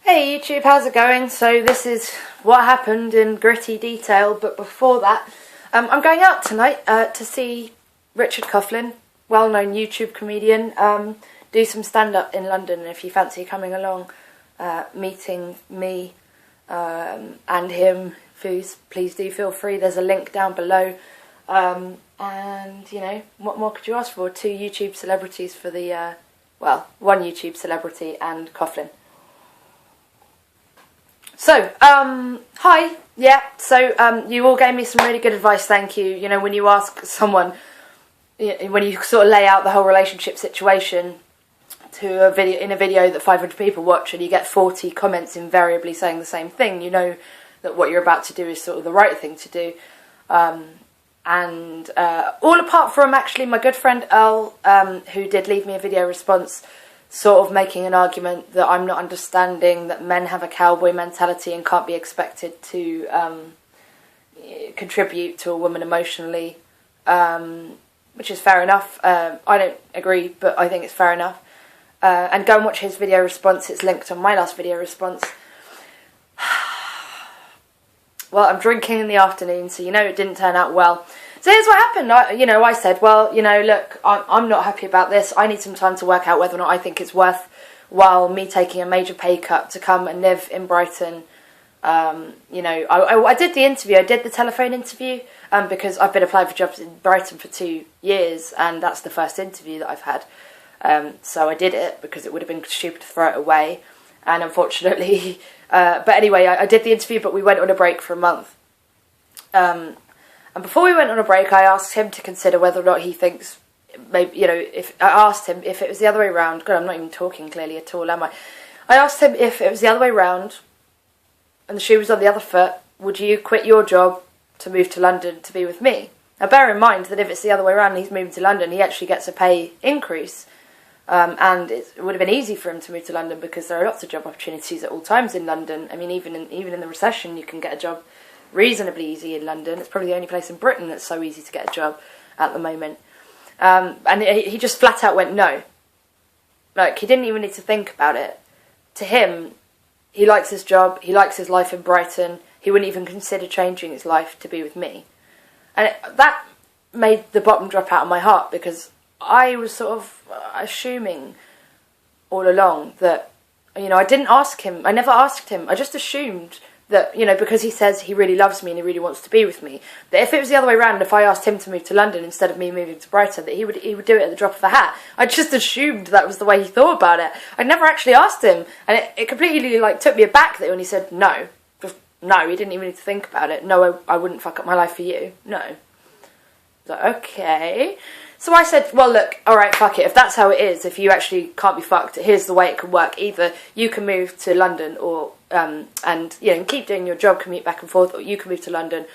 Hey YouTube, how's it going? So this is what happened in gritty detail, but before that, I'm going out tonight to see Richard Coughlan, well-known YouTube comedian, do some stand-up in London. And if you fancy coming along, meeting me and him, please do feel free. There's a link down below. And, you know, what more could you ask for? 2 YouTube celebrities for the, well, 1 YouTube celebrity and Coughlan. So, hi, yeah, so, you all gave me some really good advice, thank you. You know, when you ask someone, when you sort of lay out the whole relationship situation to a video, in a video that 500 people watch, and you get 40 comments invariably saying the same thing, you know that what you're about to do is sort of the right thing to do. And all apart from actually my good friend Earl, who did leave me a video response sort of making an argument that I'm not understanding that men have a cowboy mentality and can't be expected to contribute to a woman emotionally, which is fair enough. I don't agree, but I think it's fair enough. And go and watch his video response, it's linked on my last video response. Well, I'm drinking in the afternoon, so you know it didn't turn out well. So here's what happened. I said, well, you know, look, I'm not happy about this. I need some time to work out whether or not I think it's worthwhile me taking a major pay cut to come and live in Brighton. You know, I did the interview. I did the telephone interview because I've been applying for jobs in Brighton for 2 years, and that's the first interview that I've had. So I did it because it would have been stupid to throw it away. And unfortunately, but anyway, I did the interview, but we went on a break for a month. And before we went on a break, I asked him to consider whether or not he thinks, maybe, you know, I asked him if it was the other way around. God, I'm not even talking clearly at all, am I? I asked him if it was the other way around and the shoe was on the other foot, would you quit your job to move to London to be with me? Now, bear in mind that if it's the other way around and he's moving to London, he actually gets a pay increase. And it would have been easy for him to move to London because there are lots of job opportunities at all times in London. I mean, even in the recession, you can get a job reasonably easy in London. It's probably the only place in Britain that's so easy to get a job at the moment. And he just flat out went no. Like, he didn't even need to think about it. To him, he likes his job, he likes his life in Brighton, he wouldn't even consider changing his life to be with me. And that made the bottom drop out of my heart, because I was sort of assuming all along that, you know, I didn't ask him, I never asked him, I just assumed that, you know, because he says he really loves me and he really wants to be with me, that if it was the other way around, if I asked him to move to London instead of me moving to Brighton, that he would do it at the drop of a hat. I just assumed that was the way he thought about it. I never actually asked him, and it completely, like, took me aback that when he said no. Just no, he didn't even need to think about it. No, I wouldn't fuck up my life for you. No. I was like, okay. So I said, well, look, alright, fuck it. If that's how it is, if you actually can't be fucked, here's the way it can work. Either you can move to London or, and, you know, keep doing your job, commute back and forth, or you can move to London,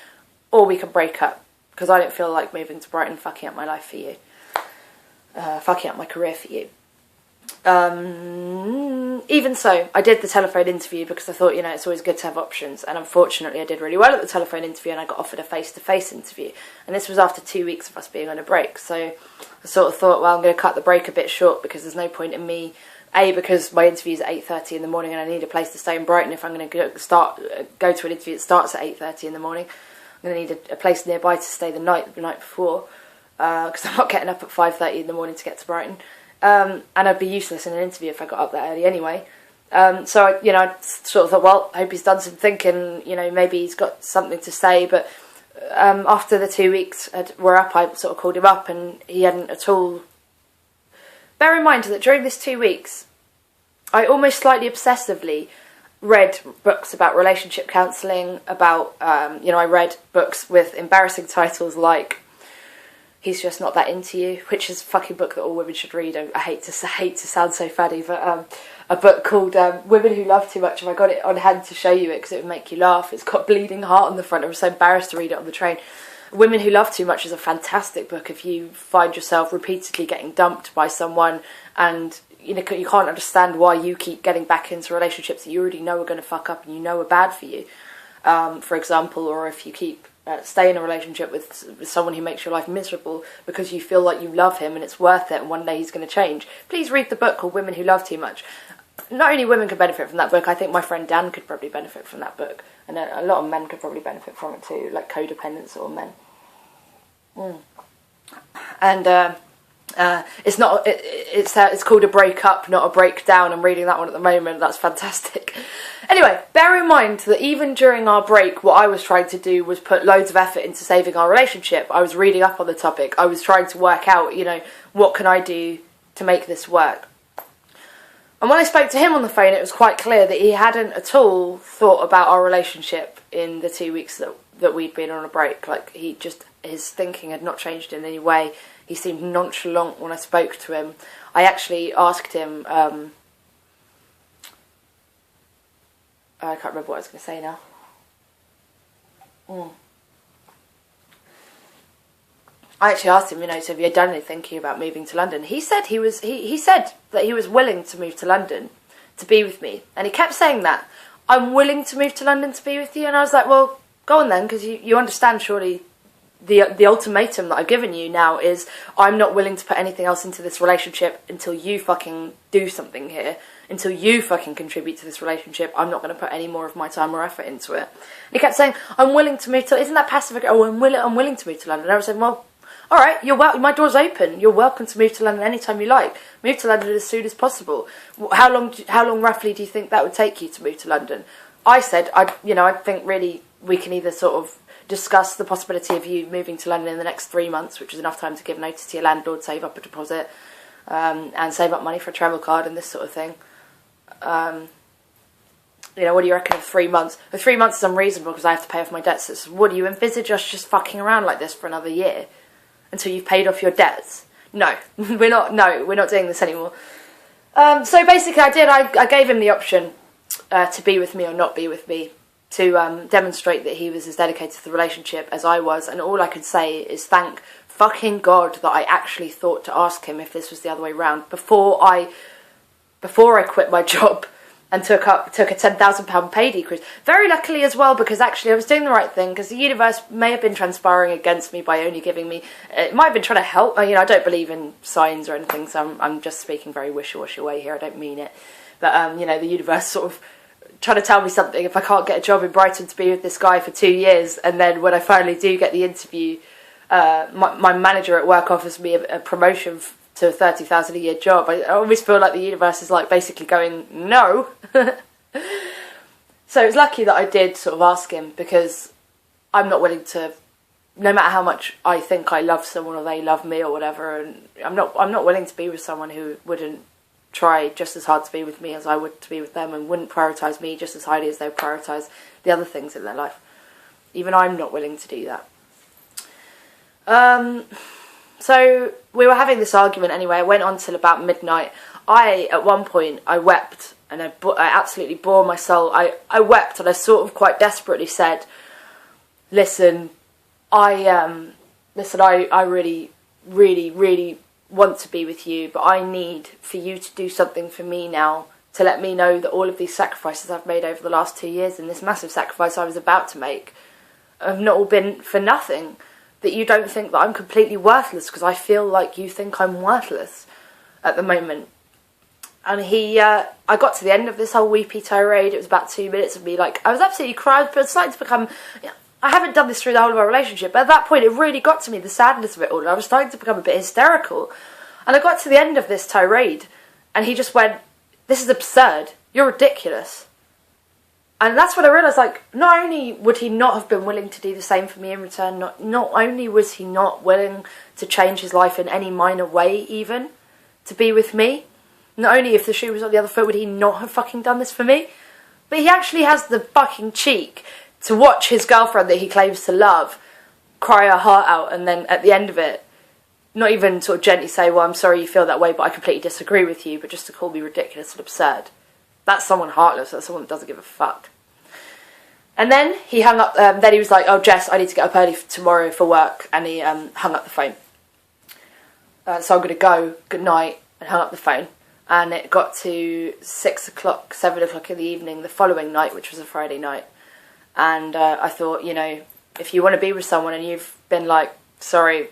or we can break up. Because I don't feel like moving to Brighton, fucking up my life for you. Fucking up my career for you. Even so, I did the telephone interview because I thought, you know, it's always good to have options, and unfortunately I did really well at the telephone interview and I got offered a face-to-face interview, and this was after 2 weeks of us being on a break. So I sort of thought, well, I'm going to cut the break a bit short because there's no point in me, because my interview's at 8:30 in the morning and I need a place to stay in Brighton if I'm going to go to an interview that starts at 8:30 in the morning. I'm going to need a place nearby to stay the night before, because I'm not getting up at 5:30 in the morning to get to Brighton. And I'd be useless in an interview if I got up that early anyway. So I sort of thought, well, I hope he's done some thinking, you know, maybe he's got something to say. But after the 2 weeks were up, I sort of called him up and he hadn't at all. Bear in mind that during this 2 weeks, I almost slightly obsessively read books about relationship counselling, about, you know, I read books with embarrassing titles like He's Just Not That Into You, which is a fucking book that all women should read. I hate to sound so funny, but a book called Women Who Love Too Much, and I got it on hand to show you it because it would make you laugh. It's got bleeding heart on the front. I was so embarrassed to read it on the train. Women Who Love Too Much is a fantastic book if you find yourself repeatedly getting dumped by someone and you know you can't understand why you keep getting back into relationships that you already know are going to fuck up and you know are bad for you, for example, or if you keep stay in a relationship with someone who makes your life miserable because you feel like you love him and it's worth it and one day he's going to change. Please read the book called Women Who Love Too Much. not only women could benefit from that book, I think my friend Dan could probably benefit from that book. And a lot of men could probably benefit from it too, like codependent sort of men. And it's not. It's called A Breakup, not A Breakdown. I'm reading that one at the moment. That's fantastic. Anyway, bear in mind that even during our break, what I was trying to do was put loads of effort into saving our relationship. I was reading up on the topic. I was trying to work out, what can I do to make this work. And when I spoke to him on the phone, it was quite clear that he hadn't at all thought about our relationship in the 2 weeks that we'd been on a break. Like, his thinking had not changed in any way. He seemed nonchalant when I spoke to him. I actually asked him, I can't remember what I was going to say now. I actually asked him, so have you done any thinking about moving to London? He said he said that he was willing to move to London to be with me. And he kept saying that. I'm willing to move to London to be with you. And I was like, well, go on then, because you understand surely the ultimatum that I've given you now is I'm not willing to put anything else into this relationship until you fucking do something here. Until you fucking contribute to this relationship, I'm not going to put any more of my time or effort into it. And he kept saying, I'm willing to move to... Isn't that passive? Oh, I'm willing to move to London. And I was saying, well, all right, my door's open. You're welcome to move to London anytime you like. Move to London as soon as possible. How long roughly do you think that would take you to move to London? I said, I think really we can either sort of discuss the possibility of you moving to London in the next 3 months, which is enough time to give notice to your landlord, save up a deposit, and save up money for a travel card and this sort of thing. What do you reckon of 3 months? The 3 months is unreasonable because I have to pay off my debts. So what do you envisage us just fucking around like this for another year until you've paid off your debts? No, we're not doing this anymore. So basically I gave him the option to be with me or not be with me, to demonstrate that he was as dedicated to the relationship as I was, and all I could say is thank fucking God that I actually thought to ask him if this was the other way round before I quit my job and took a £10,000 pay decrease. Very luckily as well, because actually I was doing the right thing, because the universe may have been conspiring against me by only giving me... It might have been trying to help. I don't believe in signs or anything, so I'm just speaking very wishy-washy way here. I don't mean it. But, the universe sort of trying to tell me something if I can't get a job in Brighton to be with this guy for 2 years, and then when I finally do get the interview, my manager at work offers me a promotion to a $30,000 a year job. I always feel like the universe is like basically going, no. So it was lucky that I did sort of ask him, because I'm not willing to, no matter how much I think I love someone or they love me or whatever, and I'm not willing to be with someone who wouldn't try just as hard to be with me as I would to be with them, and wouldn't prioritise me just as highly as they would prioritise the other things in their life. Even I'm not willing to do that. So we were having this argument anyway. It went on till about midnight. At one point, I wept, and I absolutely bore my soul. I wept, and I sort of quite desperately said, listen, I really, really, really want to be with you, but I need for you to do something for me now, to let me know that all of these sacrifices I've made over the last 2 years, and this massive sacrifice I was about to make, have not all been for nothing. That you don't think that I'm completely worthless, because I feel like you think I'm worthless at the moment. And I got to the end of this whole weepy tirade. It was about 2 minutes of me, like, I was absolutely crying, but starting to become, I haven't done this through the whole of our relationship, but at that point it really got to me, the sadness of it all, and I was starting to become a bit hysterical. And I got to the end of this tirade, and he just went, this is absurd, you're ridiculous. And that's when I realised, like, not only would he not have been willing to do the same for me in return, not only was he not willing to change his life in any minor way even, to be with me, not only if the shoe was on the other foot would he not have fucking done this for me, but he actually has the fucking cheek to watch his girlfriend that he claims to love cry her heart out, and then at the end of it, not even sort of gently say, well, I'm sorry you feel that way, but I completely disagree with you, but just to call me ridiculous and absurd. That's someone heartless. That's someone that doesn't give a fuck. And then he hung up, then he was like, oh, Jess, I need to get up early tomorrow for work. And he hung up the phone. So I'm going to go, good night, and hung up the phone. And it got to 6 o'clock, 7 o'clock in the evening the following night, which was a Friday night. And I thought, if you want to be with someone and you've been like, sorry,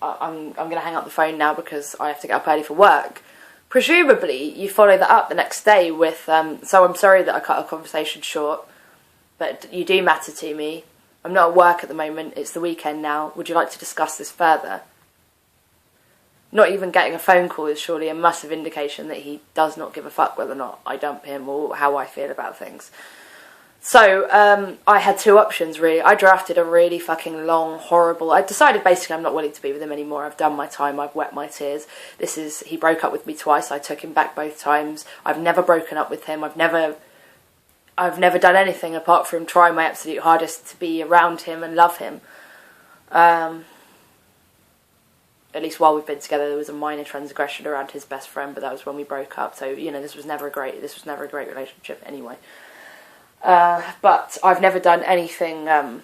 I'm going to hang up the phone now because I have to get up early for work, Presumably, you follow that up the next day with, so I'm sorry that I cut our conversation short, but you do matter to me. I'm not at work at the moment, it's the weekend now. Would you like to discuss this further? Not even getting a phone call is surely a massive indication that he does not give a fuck whether or not I dump him or how I feel about things. So, I had two options, really. I drafted a really fucking long, horrible... I decided basically I'm not willing to be with him anymore. I've done my time. I've wept my tears. He broke up with me twice. I took him back both times. I've never broken up with him. I've never done anything apart from try my absolute hardest to be around him and love him. At least while we've been together, there was a minor transgression around his best friend, but that was when we broke up. So, this was never a great relationship anyway. But I've never done anything on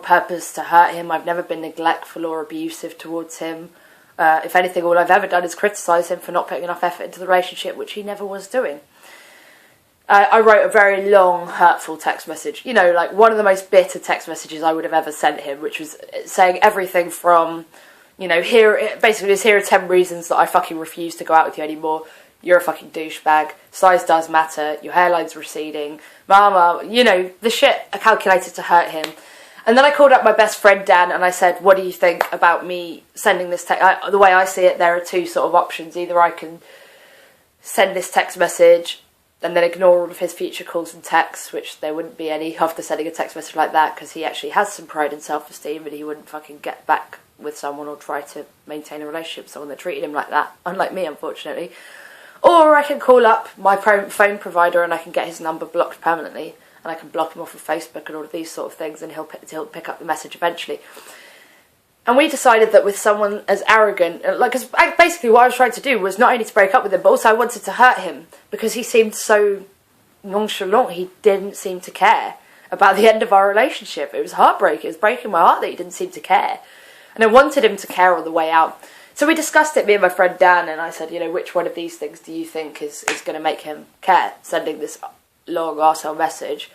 purpose to hurt him. I've never been neglectful or abusive towards him. If anything, all I've ever done is criticise him for not putting enough effort into the relationship, which he never was doing. I wrote a very long, hurtful text message. Like one of the most bitter text messages I would have ever sent him, which was saying everything from, here are 10 reasons that I fucking refuse to go out with you anymore. You're a fucking douchebag. Size does matter. Your hairline's receding. Mama, the shit I calculated to hurt him. And then I called up my best friend, Dan, and I said, what do you think about me sending this text? The way I see it, there are two sort of options. Either I can send this text message and then ignore all of his future calls and texts, which there wouldn't be any after sending a text message like that, because he actually has some pride and self-esteem, and he wouldn't fucking get back with someone or try to maintain a relationship with someone that treated him like that, unlike me, unfortunately. Or I can call up my phone provider and I can get his number blocked permanently, and I can block him off of Facebook and all of these sort of things, and he'll pick up the message eventually. And we decided that with someone as arrogant, because basically what I was trying to do was not only to break up with him, but also I wanted to hurt him, because he seemed so nonchalant. He didn't seem to care about the end of our relationship. It was heartbreaking. It was breaking my heart that he didn't seem to care. And I wanted him to care on the way out. So we discussed it, me and my friend Dan, and I said, which one of these things do you think is going to make him care? Sending this long arsehole message.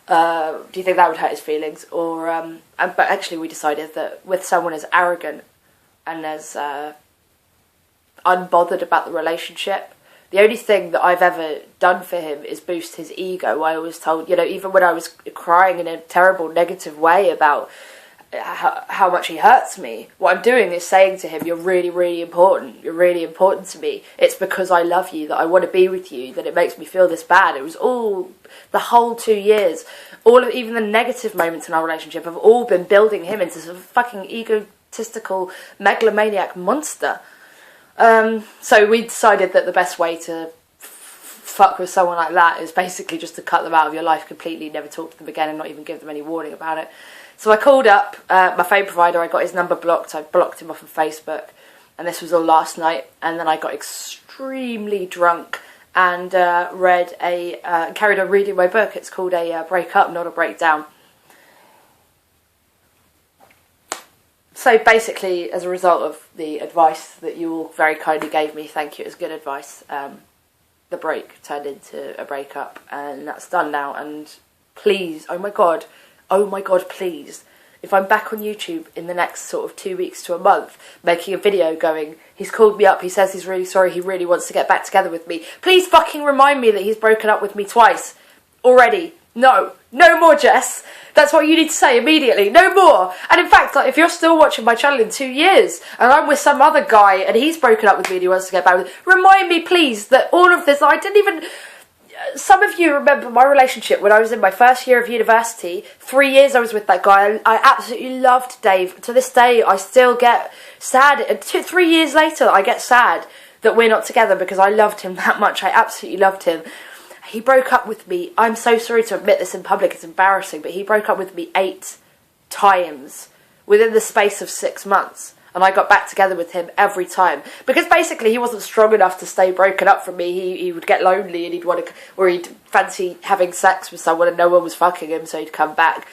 Do you think that would hurt his feelings? But actually we decided that with someone as arrogant and as unbothered about the relationship, the only thing that I've ever done for him is boost his ego. I was told, even when I was crying in a terrible negative way about how much he hurts me, what I'm doing is saying to him, you're really, really important. You're really important to me. It's because I love you, that I want to be with you, that it makes me feel this bad. It was all, the whole 2 years, even the negative moments in our relationship have all been building him into some fucking egotistical megalomaniac monster. So we decided that the best way to fuck with someone like that is basically just to cut them out of your life completely, never talk to them again, and not even give them any warning about it. So I called up my phone provider, I got his number blocked, I blocked him off of Facebook, and this was all last night, and then I got extremely drunk and carried on reading my book. It's called A Break-Up, Not a Breakdown. So basically, as a result of the advice that you all very kindly gave me, thank you, it was good advice, the break turned into a breakup, and that's done now, and please, oh my god, please, if I'm back on YouTube in the next sort of 2 weeks to a month, making a video going, he's called me up, he says he's really sorry, he really wants to get back together with me, please fucking remind me that he's broken up with me twice already. No more, Jess. That's what you need to say immediately. No more. And in fact, if you're still watching my channel in 2 years and I'm with some other guy and he's broken up with me and he wants to get back with me, remind me, please, that all of this, I didn't even... Some of you remember my relationship when I was in my first year of university. 3 years I was with that guy. I absolutely loved Dave. To this day, I still get sad. 3 years later, I get sad that we're not together because I loved him that much. I absolutely loved him. He broke up with me. I'm so sorry to admit this in public. It's embarrassing. But he broke up with me 8 times within the space of 6 months. And I got back together with him every time. Because basically he wasn't strong enough to stay broken up from me. He would get lonely and he'd fancy having sex with someone and no one was fucking him, so he'd come back.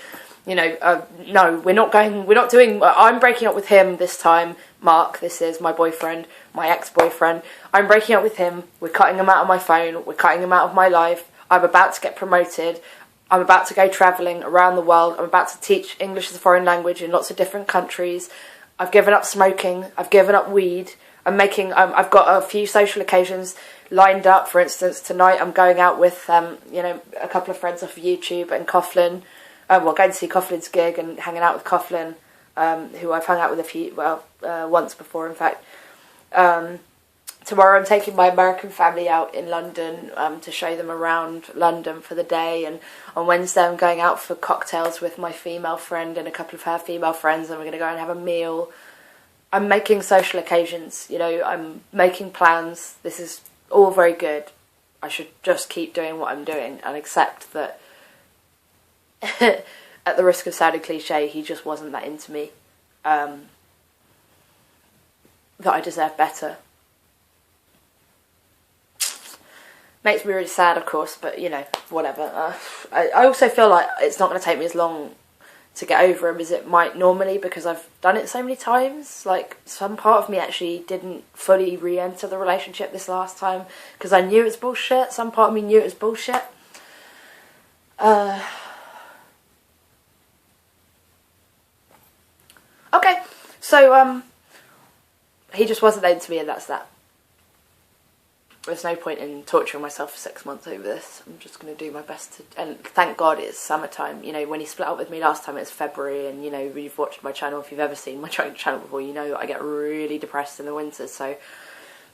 No, I'm breaking up with him this time. Mark, this is my boyfriend, my ex-boyfriend. I'm breaking up with him. We're cutting him out of my phone. We're cutting him out of my life. I'm about to get promoted. I'm about to go travelling around the world. I'm about to teach English as a foreign language in lots of different countries. I've given up smoking. I've given up weed. I've got a few social occasions lined up. For instance, tonight I'm going out with, a couple of friends off of YouTube and Coughlin. Going to see Coughlin's gig and hanging out with Coughlin, who I've hung out with once before, in fact. Tomorrow I'm taking my American family out in London to show them around London for the day, and on Wednesday I'm going out for cocktails with my female friend and a couple of her female friends, and we're going to go and have a meal. I'm making social occasions, I'm making plans. This is all very good. I should just keep doing what I'm doing and accept that, at the risk of sounding cliche, he just wasn't that into me. That I deserve better. Makes me really sad, of course, but, whatever. I also feel like it's not going to take me as long to get over him as it might normally, because I've done it so many times. Like, some part of me actually didn't fully re-enter the relationship this last time, because I knew it was bullshit. Some part of me knew it was bullshit. Okay, so, he just wasn't into me, and that's that. There's no point in torturing myself for 6 months over this. I'm just going to do my best to... And thank God it's summertime. When he split up with me last time, it was February. And, you've watched my channel. If you've ever seen my channel before, you know that I get really depressed in the winter.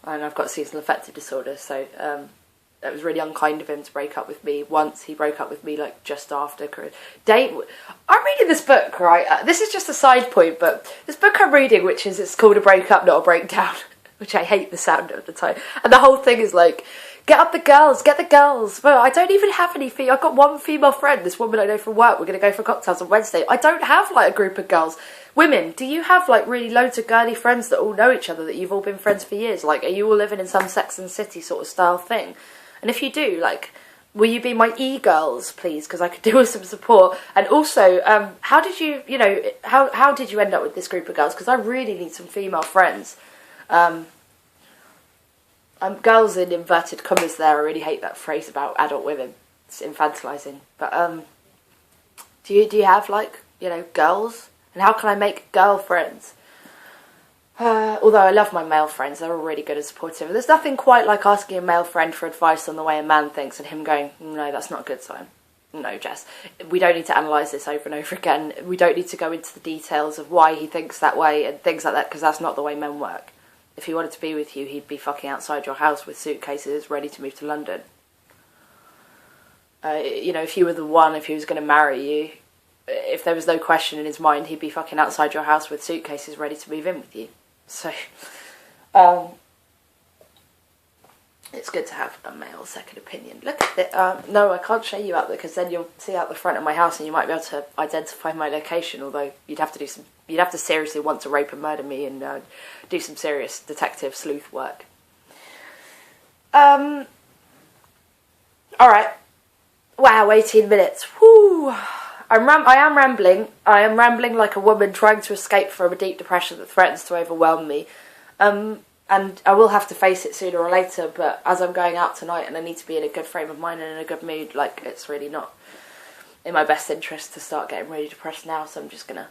And I've got seasonal affective disorder. So, it was really unkind of him to break up with me. Once he broke up with me, just after... I'm reading this book, right? This is just a side point, but this book I'm reading, it's called A Breakup, Not a Breakdown. Which I hate the sound of the time. And the whole thing is get up the girls, get the girls. Well, I don't even have any female. I've got one female friend, this woman I know from work. We're going to go for cocktails on Wednesday. I don't have, a group of girls. Women, do you have, really loads of girly friends that all know each other, that you've all been friends for years? Are you all living in some Sex and the City sort of style thing? And if you do, will you be my e-girls, please? Because I could do with some support. And also, how did you, how did you end up with this group of girls? Because I really need some female friends. Girls in inverted commas there. I really hate that phrase about adult women. It's infantilizing. But do you have girls? And how can I make girl friends? Although I love my male friends, they're all really good and supportive. There's nothing quite like asking a male friend for advice on the way a man thinks and him going, no, that's not a good sign. No, Jess, we don't need to analyse this over and over again. We don't need to go into the details of why he thinks that way and things like that, because that's not the way men work. If he wanted to be with you, he'd be fucking outside your house with suitcases ready to move to London. If you were the one, if he was going to marry you, if there was no question in his mind, he'd be fucking outside your house with suitcases ready to move in with you. So, it's good to have a male second opinion. Look at it. No, I can't show you out there, because then you'll see out the front of my house and you might be able to identify my location, although you'd have to seriously want to rape and murder me and do some serious detective sleuth work. Alright. Wow, 18 minutes. Woo! I am rambling. I am rambling like a woman trying to escape from a deep depression that threatens to overwhelm me. And I will have to face it sooner or later, but as I'm going out tonight and I need to be in a good frame of mind and in a good mood, it's really not in my best interest to start getting really depressed now, so I'm just going to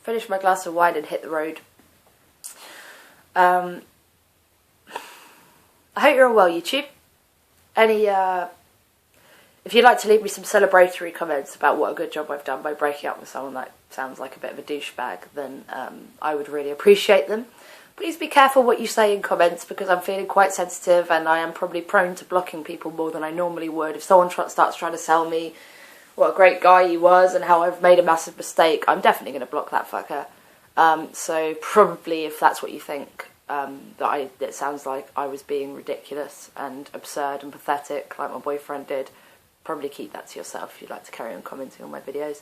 finish my glass of wine and hit the road. I hope you're all well, YouTube. If you'd like to leave me some celebratory comments about what a good job I've done by breaking up with someone that sounds like a bit of a douchebag, then I would really appreciate them. Please be careful what you say in comments, because I'm feeling quite sensitive and I am probably prone to blocking people more than I normally would. If someone starts trying to sell me what a great guy he was and how I've made a massive mistake, I'm definitely going to block that fucker. So probably, if that's what you think, it sounds like I was being ridiculous and absurd and pathetic like my boyfriend did, probably keep that to yourself if you'd like to carry on commenting on my videos.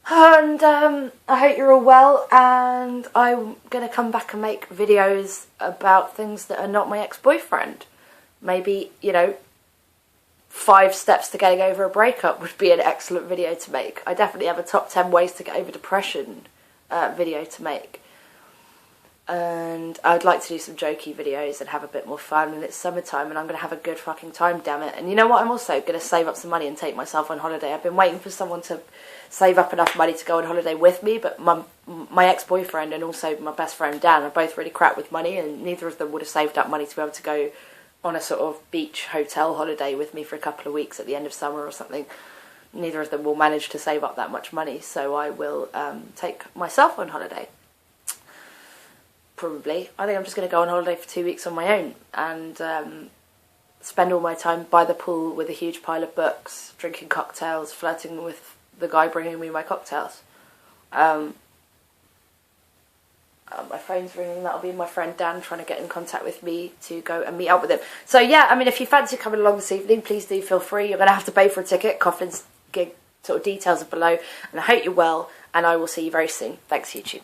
And I hope you're all well, and I'm going to come back and make videos about things that are not my ex-boyfriend. Maybe, 5 steps to getting over a breakup would be an excellent video to make. I definitely have a top 10 ways to get over depression video to make. and I'd like to do some jokey videos and have a bit more fun, and it's summertime and I'm going to have a good fucking time, damn it. And you know what, I'm also going to save up some money and take myself on holiday. I've been waiting for someone to save up enough money to go on holiday with me, but my ex-boyfriend and also my best friend Dan are both really crap with money, and neither of them would have saved up money to be able to go on a sort of beach hotel holiday with me for a couple of weeks at the end of summer or something. Neither of them will manage to save up that much money, so I will take myself on holiday. Probably. I think I'm just going to go on holiday for 2 weeks on my own and spend all my time by the pool with a huge pile of books, drinking cocktails, flirting with the guy bringing me my cocktails. My phone's ringing. That'll be my friend Dan trying to get in contact with me to go and meet up with him. So yeah, I mean, if you fancy coming along this evening, please do feel free. You're going to have to pay for a ticket. Coffin's gig sort of details are below, and I hope you're well, and I will see you very soon. Thanks, YouTube.